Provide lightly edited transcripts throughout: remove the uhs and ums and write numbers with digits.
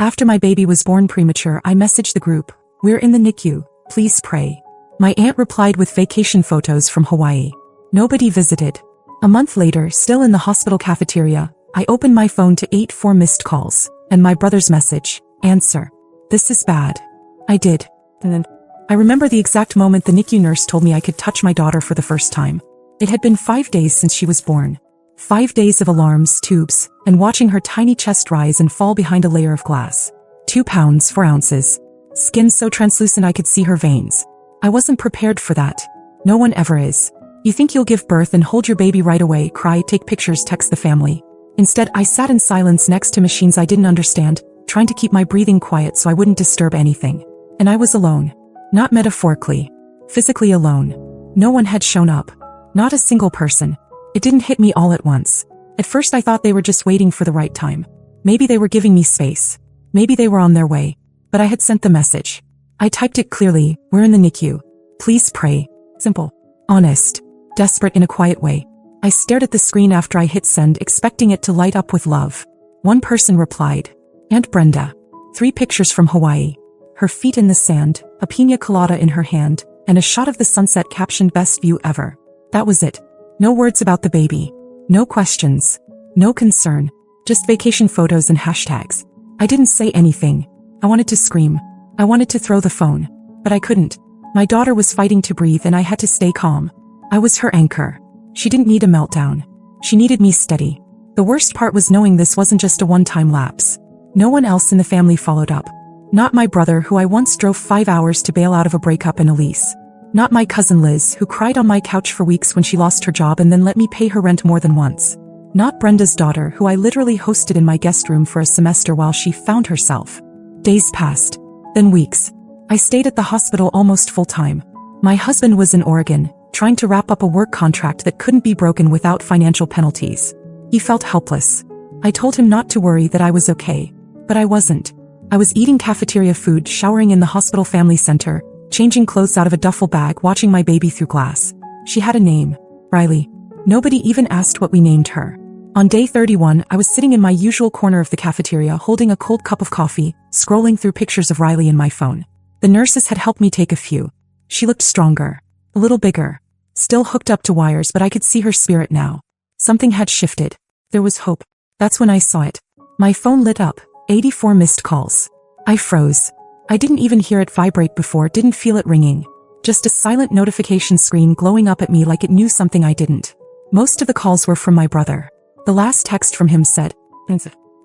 After my baby was born premature, I messaged the group, "We're in the NICU, please pray." My aunt replied with vacation photos from Hawaii. Nobody visited. A month later, still in the hospital cafeteria, I opened my phone to 84 missed calls, and my brother's message, "Answer. This is bad." I did. And then, I remember the exact moment the NICU nurse told me I could touch my daughter for the first time. It had been 5 days since she was born. 5 days of alarms, tubes, and watching her tiny chest rise and fall behind a layer of glass. 2 pounds, 4 ounces. Skin so translucent I could see her veins. I wasn't prepared for that. No one ever is. You think you'll give birth and hold your baby right away, cry, take pictures, text the family. Instead, I sat in silence next to machines I didn't understand, trying to keep my breathing quiet so I wouldn't disturb anything. And I was alone. Not metaphorically. Physically alone. No one had shown up. Not a single person. It didn't hit me all at once. At first I thought they were just waiting for the right time. Maybe they were giving me space. Maybe they were on their way. But I had sent the message. I typed it clearly, "We're in the NICU. Please pray." Simple. Honest. Desperate in a quiet way. I stared at the screen after I hit send, expecting it to light up with love. One person replied. Aunt Brenda. 3 pictures from Hawaii. Her feet in the sand, a piña colada in her hand, and a shot of the sunset captioned "Best view ever." That was it. No words about the baby. No questions. No concern. Just vacation photos and hashtags. I didn't say anything. I wanted to scream. I wanted to throw the phone. But I couldn't. My daughter was fighting to breathe and I had to stay calm. I was her anchor. She didn't need a meltdown. She needed me steady. The worst part was knowing this wasn't just a one-time lapse. No one else in the family followed up. Not my brother, who I once drove 5 hours to bail out of a breakup and a lease. Not my cousin Liz, who cried on my couch for weeks when she lost her job and then let me pay her rent more than once. Not Brenda's daughter, who I literally hosted in my guest room for a semester while she found herself. Days passed. Then weeks. I stayed at the hospital almost full-time. My husband was in Oregon, trying to wrap up a work contract that couldn't be broken without financial penalties. He felt helpless. I told him not to worry, that I was okay. But I wasn't. I was eating cafeteria food, showering in the hospital family center, changing clothes out of a duffel bag, watching my baby through glass. She had a name. Riley. Nobody even asked what we named her. On day 31, I was sitting in my usual corner of the cafeteria holding a cold cup of coffee, scrolling through pictures of Riley in my phone. The nurses had helped me take a few. She looked stronger. A little bigger. Still hooked up to wires, but I could see her spirit now. Something had shifted. There was hope. That's when I saw it. My phone lit up. 84 missed calls. I froze. I didn't even hear it vibrate before, didn't feel it ringing. Just a silent notification screen glowing up at me like it knew something I didn't. Most of the calls were from my brother. The last text from him said,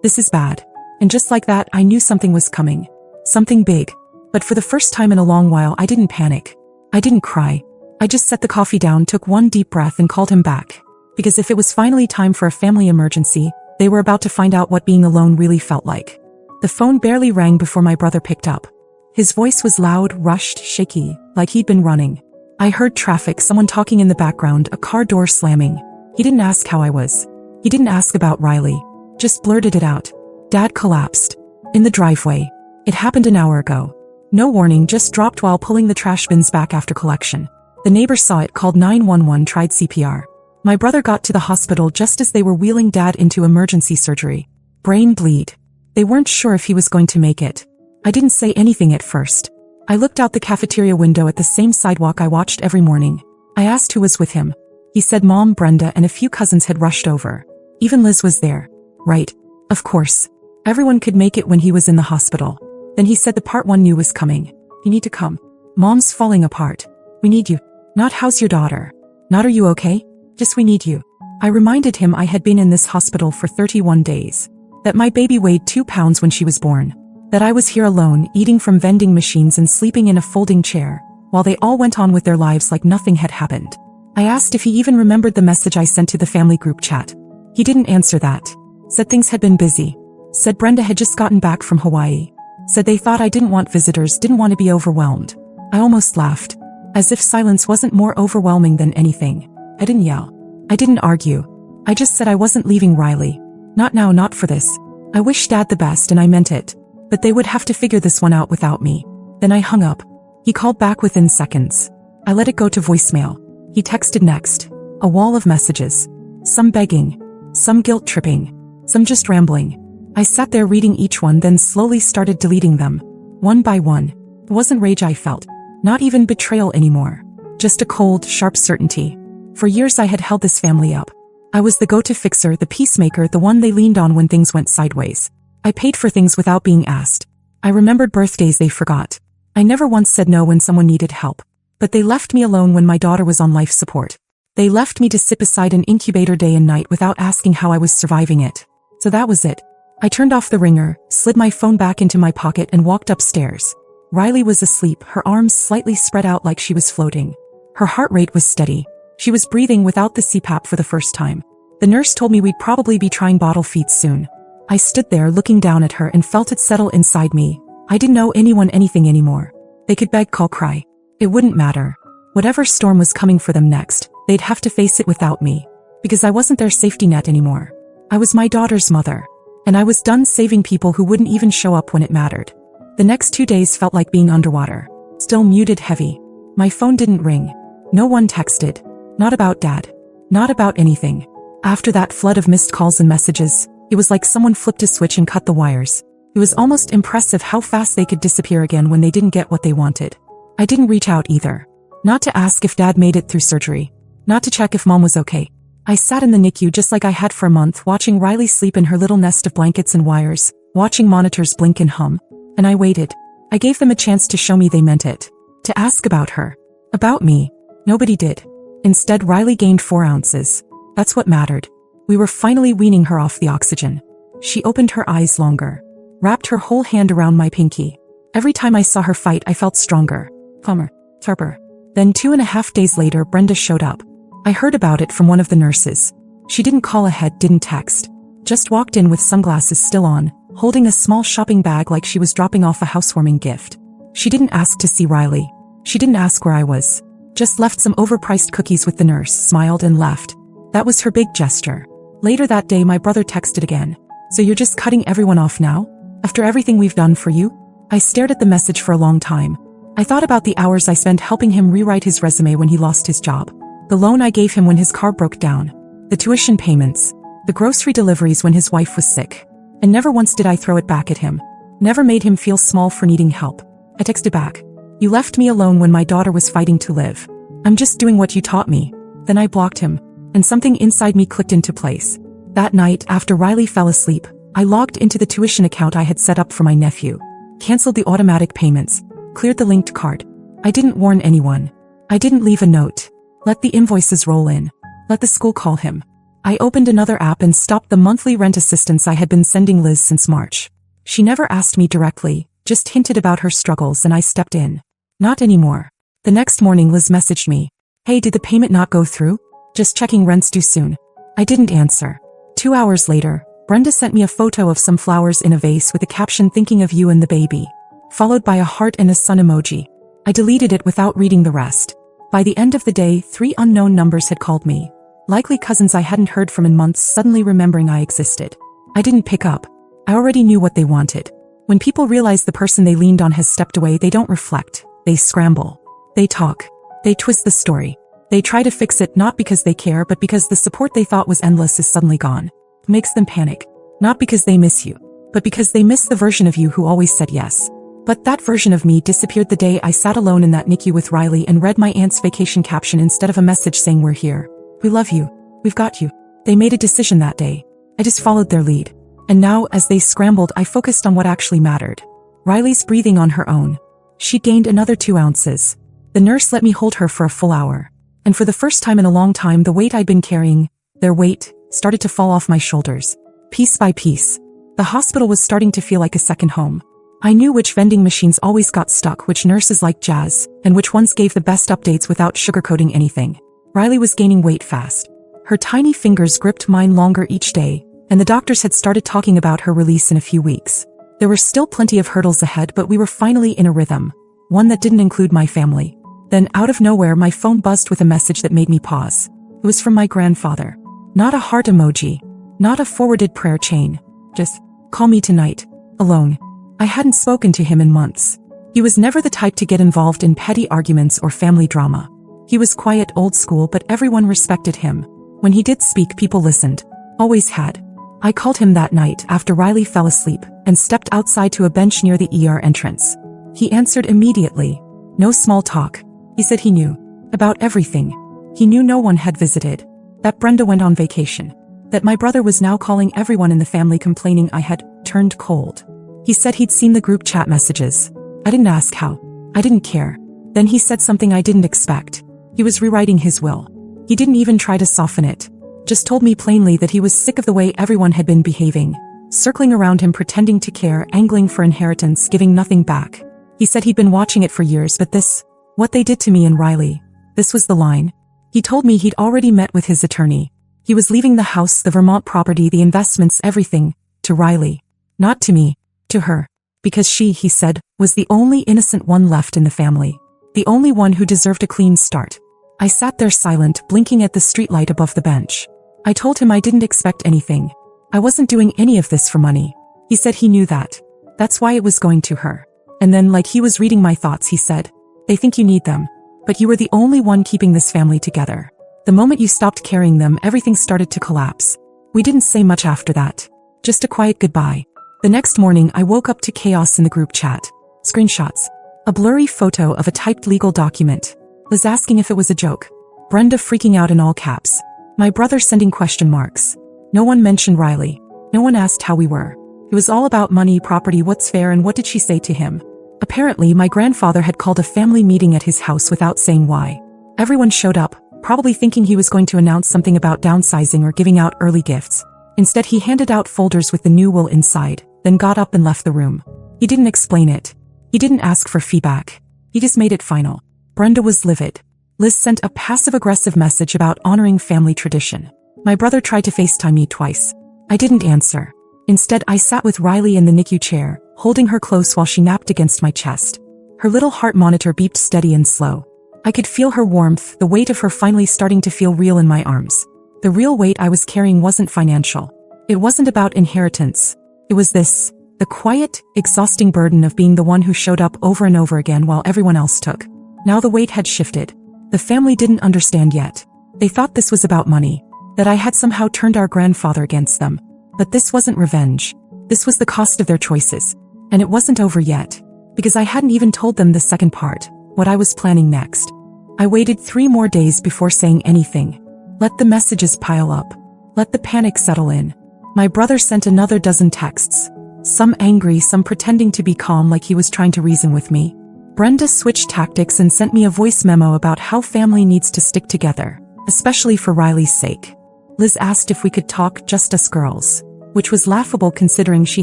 "This is bad." And just like that, I knew something was coming. Something big. But for the first time in a long while, I didn't panic. I didn't cry. I just set the coffee down, took one deep breath and called him back. Because if it was finally time for a family emergency, they were about to find out what being alone really felt like. The phone barely rang before my brother picked up. His voice was loud, rushed, shaky, like he'd been running. I heard traffic, someone talking in the background, a car door slamming. He didn't ask how I was. He didn't ask about Riley. Just blurted it out. Dad collapsed. In the driveway. It happened an hour ago. No warning, just dropped while pulling the trash bins back after collection. The neighbor saw it, called 911, tried CPR. My brother got to the hospital just as they were wheeling Dad into emergency surgery. Brain bleed. They weren't sure if he was going to make it. I didn't say anything at first. I looked out the cafeteria window at the same sidewalk I watched every morning. I asked who was with him. He said Mom, Brenda, and a few cousins had rushed over. Even Liz was there. Right. Of course. Everyone could make it when he was in the hospital. Then he said the part one knew was coming. You need to come. Mom's falling apart. We need you. Not how's your daughter. Not are you okay? Just we need you. I reminded him I had been in this hospital for 31 days. That my baby weighed 2 pounds when she was born. That I was here alone, eating from vending machines and sleeping in a folding chair, while they all went on with their lives like nothing had happened. I asked if he even remembered the message I sent to the family group chat. He didn't answer that. Said things had been busy. Said Brenda had just gotten back from Hawaii. Said they thought I didn't want visitors, didn't want to be overwhelmed. I almost laughed. As if silence wasn't more overwhelming than anything. I didn't yell. I didn't argue. I just said I wasn't leaving Riley. Not now, not for this. I wished Dad the best and I meant it. But they would have to figure this one out without me. Then I hung up. He called back within seconds. I let it go to voicemail. He texted next. A wall of messages. Some begging. Some guilt-tripping. Some just rambling. I sat there reading each one, then slowly started deleting them. One by one. It wasn't rage I felt. Not even betrayal anymore. Just a cold, sharp certainty. For years I had held this family up. I was the go-to fixer, the peacemaker, the one they leaned on when things went sideways. I paid for things without being asked. I remembered birthdays they forgot. I never once said no when someone needed help. But they left me alone when my daughter was on life support. They left me to sit beside an incubator day and night without asking how I was surviving it. So that was it. I turned off the ringer, slid my phone back into my pocket and walked upstairs. Riley was asleep, her arms slightly spread out like she was floating. Her heart rate was steady. She was breathing without the CPAP for the first time. The nurse told me we'd probably be trying bottle feeds soon. I stood there looking down at her and felt it settle inside me. I didn't owe anyone anything anymore. They could beg, call, cry. It wouldn't matter. Whatever storm was coming for them next, they'd have to face it without me. Because I wasn't their safety net anymore. I was my daughter's mother. And I was done saving people who wouldn't even show up when it mattered. The next 2 days felt like being underwater. Still muted, heavy. My phone didn't ring. No one texted. Not about Dad. Not about anything. After that flood of missed calls and messages, it was like someone flipped a switch and cut the wires. It was almost impressive how fast they could disappear again when they didn't get what they wanted. I didn't reach out either. Not to ask if Dad made it through surgery. Not to check if Mom was okay. I sat in the NICU just like I had for a month, watching Riley sleep in her little nest of blankets and wires, watching monitors blink and hum. And I waited. I gave them a chance to show me they meant it. To ask about her. About me. Nobody did. Instead, Riley gained 4 ounces. That's what mattered. We were finally weaning her off the oxygen. She opened her eyes longer. Wrapped her whole hand around my pinky. Every time I saw her fight, I felt stronger. Calmer. Sharper. Then 2.5 days later, Brenda showed up. I heard about it from one of the nurses. She didn't call ahead, didn't text. Just walked in with sunglasses still on, holding a small shopping bag like she was dropping off a housewarming gift. She didn't ask to see Riley. She didn't ask where I was. Just left some overpriced cookies with the nurse, smiled and left. That was her big gesture. Later that day, my brother texted again. So you're just cutting everyone off now? After everything we've done for you? I stared at the message for a long time. I thought about the hours I spent helping him rewrite his resume when he lost his job. The loan I gave him when his car broke down. The tuition payments. The grocery deliveries when his wife was sick. And never once did I throw it back at him. Never made him feel small for needing help. I texted back. You left me alone when my daughter was fighting to live. I'm just doing what you taught me. Then I blocked him. And something inside me clicked into place. That night, after Riley fell asleep, I logged into the tuition account I had set up for my nephew. Canceled the automatic payments. Cleared the linked card. I didn't warn anyone. I didn't leave a note. Let the invoices roll in. Let the school call him. I opened another app and stopped the monthly rent assistance I had been sending Liz since March. She never asked me directly, just hinted about her struggles and I stepped in. Not anymore. The next morning Liz messaged me. Hey, did the payment not go through? Just checking, rent's due soon. I didn't answer. 2 hours later, Brenda sent me a photo of some flowers in a vase with a caption thinking of you and the baby. Followed by a heart and a sun emoji. I deleted it without reading the rest. By the end of the day, 3 unknown numbers had called me. Likely cousins I hadn't heard from in months, suddenly remembering I existed. I didn't pick up. I already knew what they wanted. When people realize the person they leaned on has stepped away, they don't reflect. They scramble. They talk. They twist the story. They try to fix it not because they care but because the support they thought was endless is suddenly gone. It makes them panic. Not because they miss you, but because they miss the version of you who always said yes. But that version of me disappeared the day I sat alone in that NICU with Riley and read my aunt's vacation caption instead of a message saying we're here. We love you. We've got you. They made a decision that day. I just followed their lead. And now, as they scrambled, I focused on what actually mattered. Riley's breathing on her own. She gained another 2 ounces. The nurse let me hold her for a full hour. And for the first time in a long time, the weight I'd been carrying, their weight, started to fall off my shoulders. Piece by piece. The hospital was starting to feel like a second home. I knew which vending machines always got stuck, which nurses liked jazz, and which ones gave the best updates without sugarcoating anything. Riley was gaining weight fast. Her tiny fingers gripped mine longer each day, and the doctors had started talking about her release in a few weeks. There were still plenty of hurdles ahead, but we were finally in a rhythm. One that didn't include my family. Then, out of nowhere, my phone buzzed with a message that made me pause. It was from my grandfather. Not a heart emoji. Not a forwarded prayer chain. Just, call me tonight. Alone. I hadn't spoken to him in months. He was never the type to get involved in petty arguments or family drama. He was quiet, old school, but everyone respected him. When he did speak, people listened. Always had. I called him that night after Riley fell asleep and stepped outside to a bench near the ER entrance. He answered immediately. No small talk. He said he knew about everything. He knew no one had visited, that Brenda went on vacation, that my brother was now calling everyone in the family complaining I had turned cold. He said he'd seen the group chat messages. I didn't ask how. I didn't care. Then he said something I didn't expect. He was rewriting his will. He didn't even try to soften it. Just told me plainly that he was sick of the way everyone had been behaving, circling around him pretending to care, angling for inheritance, giving nothing back. He said he'd been watching it for years, but this, what they did to me and Riley, this was the line. He told me he'd already met with his attorney. He was leaving the house, the Vermont property, the investments, everything, to Riley. Not to me, to her. Because she, he said, was the only innocent one left in the family. The only one who deserved a clean start. I sat there silent, blinking at the streetlight above the bench. I told him I didn't expect anything. I wasn't doing any of this for money. He said he knew that. That's why it was going to her. And then, like he was reading my thoughts, he said, they think you need them. But you were the only one keeping this family together. The moment you stopped carrying them, everything started to collapse. We didn't say much after that. Just a quiet goodbye. The next morning, I woke up to chaos in the group chat. Screenshots. A blurry photo of a typed legal document. Liz asking if it was a joke. Brenda freaking out in all caps. My brother sending question marks. No one mentioned Riley. No one asked how we were. It was all about money, property, what's fair, and what did she say to him. Apparently, my grandfather had called a family meeting at his house without saying why. Everyone showed up, probably thinking he was going to announce something about downsizing or giving out early gifts. Instead, he handed out folders with the new will inside, then got up and left the room. He didn't explain it. He didn't ask for feedback. He just made it final. Brenda was livid. Liz sent a passive-aggressive message about honoring family tradition. My brother tried to FaceTime me twice. I didn't answer. Instead, I sat with Riley in the NICU chair, holding her close while she napped against my chest. Her little heart monitor beeped steady and slow. I could feel her warmth, the weight of her finally starting to feel real in my arms. The real weight I was carrying wasn't financial. It wasn't about inheritance. It was this, the quiet, exhausting burden of being the one who showed up over and over again while everyone else took. Now the weight had shifted. The family didn't understand yet. They thought this was about money, that I had somehow turned our grandfather against them. But this wasn't revenge. This was the cost of their choices. And it wasn't over yet, because I hadn't even told them the second part, what I was planning next. I waited 3 more days before saying anything. Let the messages pile up. Let the panic settle in. My brother sent another dozen texts. Some angry, some pretending to be calm like he was trying to reason with me. Brenda switched tactics and sent me a voice memo about how family needs to stick together, especially for Riley's sake. Liz asked if we could talk, just us girls, which was laughable considering she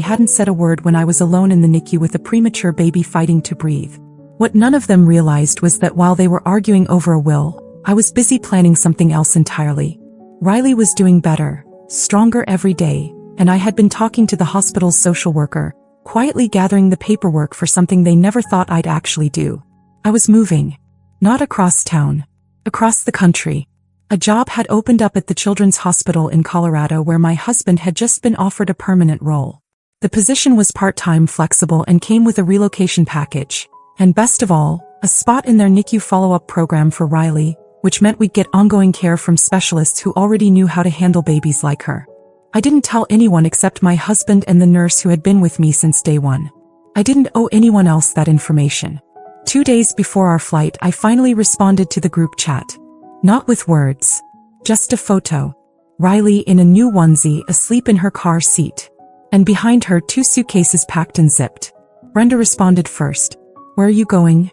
hadn't said a word when I was alone in the NICU with a premature baby fighting to breathe. What none of them realized was that while they were arguing over a will, I was busy planning something else entirely. Riley was doing better, stronger every day, and I had been talking to the hospital's social worker, quietly gathering the paperwork for something they never thought I'd actually do. I was moving. Not across town. Across the country. A job had opened up at the Children's Hospital in Colorado where my husband had just been offered a permanent role. The position was part-time, flexible, and came with a relocation package. And best of all, a spot in their NICU follow-up program for Riley, which meant we'd get ongoing care from specialists who already knew how to handle babies like her. I didn't tell anyone except my husband and the nurse who had been with me since day one. I didn't owe anyone else that information. 2 days before our flight, I finally responded to the group chat. Not with words. Just a photo. Riley in a new onesie, asleep in her car seat. And behind her 2 suitcases packed and zipped. Brenda responded first. Where are you going?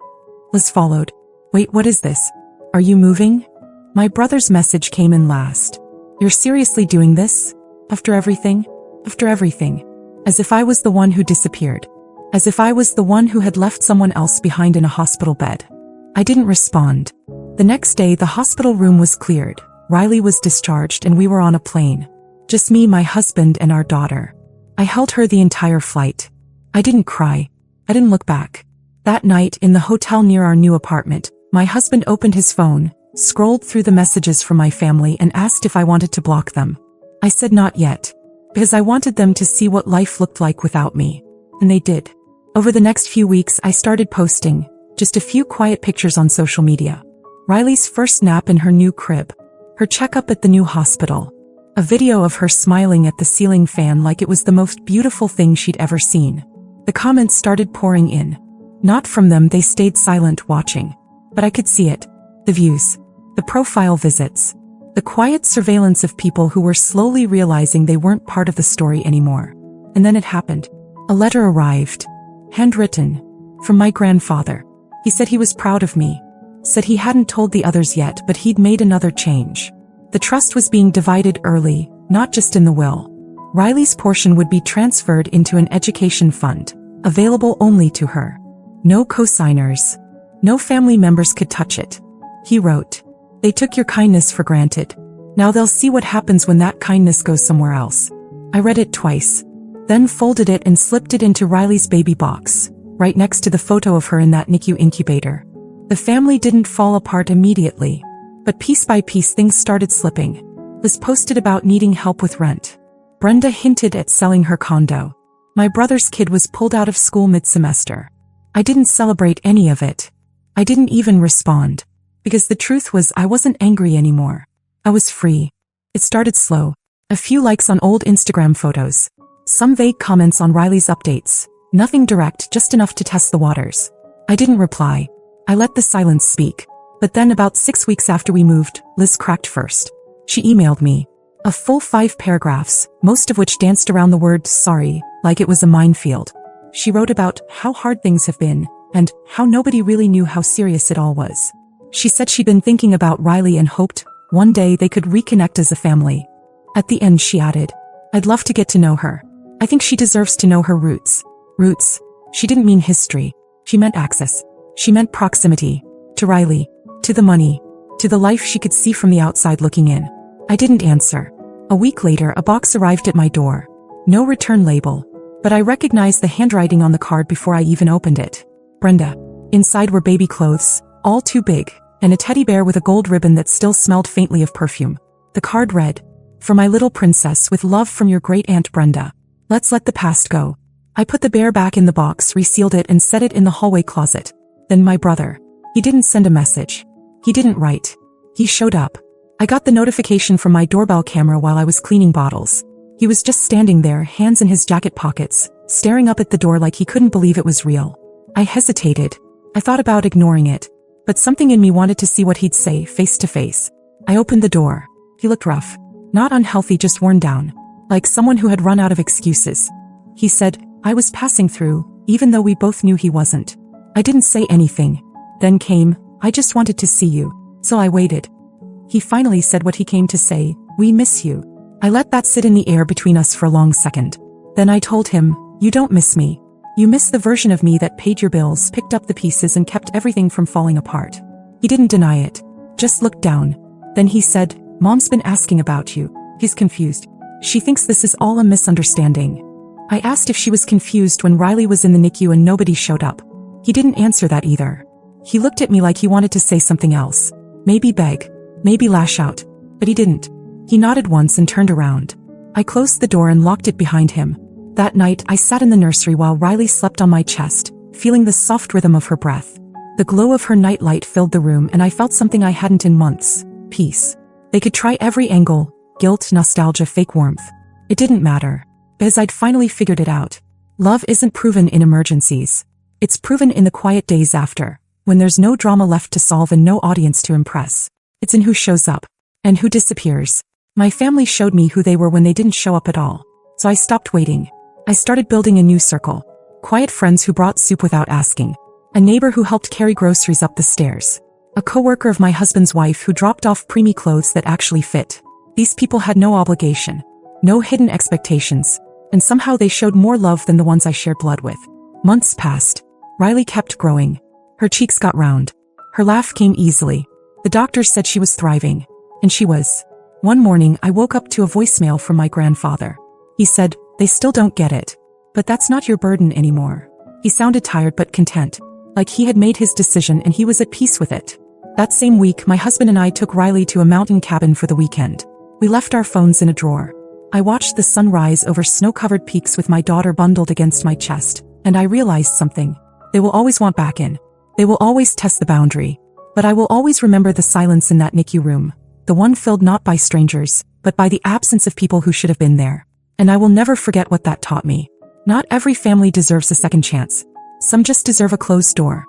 Liz followed. Wait, what is this? Are you moving? My brother's message came in last. You're seriously doing this? After everything? After everything. As if I was the one who disappeared. As if I was the one who had left someone else behind in a hospital bed. I didn't respond. The next day, the hospital room was cleared. Riley was discharged and we were on a plane. Just me, my husband, and our daughter. I held her the entire flight. I didn't cry. I didn't look back. That night, in the hotel near our new apartment, my husband opened his phone, scrolled through the messages from my family and asked if I wanted to block them. I said not yet, because I wanted them to see what life looked like without me. And they did. Over the next few weeks, I started posting just a few quiet pictures on social media. Riley's first nap in her new crib. Her checkup at the new hospital. A video of her smiling at the ceiling fan like it was the most beautiful thing she'd ever seen. The comments started pouring in. Not from them, they stayed silent watching. But I could see it. The views. The profile visits. The quiet surveillance of people who were slowly realizing they weren't part of the story anymore. And then it happened. A letter arrived. Handwritten. From my grandfather. He said he was proud of me. Said he hadn't told the others yet, but he'd made another change. The trust was being divided early, not just in the will. Riley's portion would be transferred into an education fund, available only to her. No co-signers. No family members could touch it. He wrote, "They took your kindness for granted. Now they'll see what happens when that kindness goes somewhere else." I read it twice, then folded it and slipped it into Riley's baby box, right next to the photo of her in that NICU incubator. The family didn't fall apart immediately, but piece by piece things started slipping. Was posted about needing help with rent. Brenda hinted at selling her condo. My brother's kid was pulled out of school mid-semester. I didn't celebrate any of it. I didn't even respond. Because the truth was I wasn't angry anymore. I was free. It started slow. A few likes on old Instagram photos. Some vague comments on Riley's updates. Nothing direct, just enough to test the waters. I didn't reply. I let the silence speak. But then about 6 weeks after we moved, Liz cracked first. She emailed me. A full 5 paragraphs, most of which danced around the word sorry, like it was a minefield. She wrote about how hard things have been, and how nobody really knew how serious it all was. She said she'd been thinking about Riley and hoped, one day they could reconnect as a family. At the end she added, "I'd love to get to know her. I think she deserves to know her roots." Roots. She didn't mean history. She meant access. She meant proximity. To Riley. To the money. To the life she could see from the outside looking in. I didn't answer. A week later a box arrived at my door. No return label. But I recognized the handwriting on the card before I even opened it. Brenda. Inside were baby clothes, all too big, and a teddy bear with a gold ribbon that still smelled faintly of perfume. The card read, "For my little princess, with love from your great aunt Brenda. Let's let the past go." I put the bear back in the box, resealed it, and set it in the hallway closet. Then my brother. He didn't send a message. He didn't write. He showed up. I got the notification from my doorbell camera while I was cleaning bottles. He was just standing there, hands in his jacket pockets, staring up at the door like he couldn't believe it was real. I hesitated. I thought about ignoring it. But something in me wanted to see what he'd say, face to face. I opened the door. He looked rough. Not unhealthy, just worn down. Like someone who had run out of excuses. He said, "I was passing through," even though we both knew he wasn't. I didn't say anything. Then came, "I just wanted to see you." So I waited. He finally said what he came to say, "We miss you." I let that sit in the air between us for a long second. Then I told him, "You don't miss me. You miss the version of me that paid your bills, picked up the pieces, and kept everything from falling apart." He didn't deny it. Just looked down. Then he said, "Mom's been asking about you." He's confused. She thinks this is all a misunderstanding. I asked if she was confused when Riley was in the NICU and nobody showed up. He didn't answer that either. He looked at me like he wanted to say something else. Maybe beg. Maybe lash out. But he didn't. He nodded once and turned around. I closed the door and locked it behind him. That night, I sat in the nursery while Riley slept on my chest, feeling the soft rhythm of her breath. The glow of her nightlight filled the room, and I felt something I hadn't in months. Peace. They could try every angle. Guilt, nostalgia, fake warmth. It didn't matter. Because I'd finally figured it out. Love isn't proven in emergencies. It's proven in the quiet days after, when there's no drama left to solve and no audience to impress. It's in who shows up. And who disappears. My family showed me who they were when they didn't show up at all. So I stopped waiting. I started building a new circle. Quiet friends who brought soup without asking. A neighbor who helped carry groceries up the stairs. A coworker of my husband's wife who dropped off preemie clothes that actually fit. These people had no obligation. No hidden expectations. And somehow they showed more love than the ones I shared blood with. Months passed. Riley kept growing. Her cheeks got round. Her laugh came easily. The doctors said she was thriving. And she was. One morning, I woke up to a voicemail from my grandfather. He said, "They still don't get it. But that's not your burden anymore." He sounded tired but content. Like he had made his decision and he was at peace with it. That same week, my husband and I took Riley to a mountain cabin for the weekend. We left our phones in a drawer. I watched the sun rise over snow-covered peaks with my daughter bundled against my chest, and I realized something. They will always want back in. They will always test the boundary. But I will always remember the silence in that NICU room. the one filled not by strangers, but by the absence of people who should have been there. And I will never forget what that taught me. Not every family deserves a second chance. Some just deserve a closed door.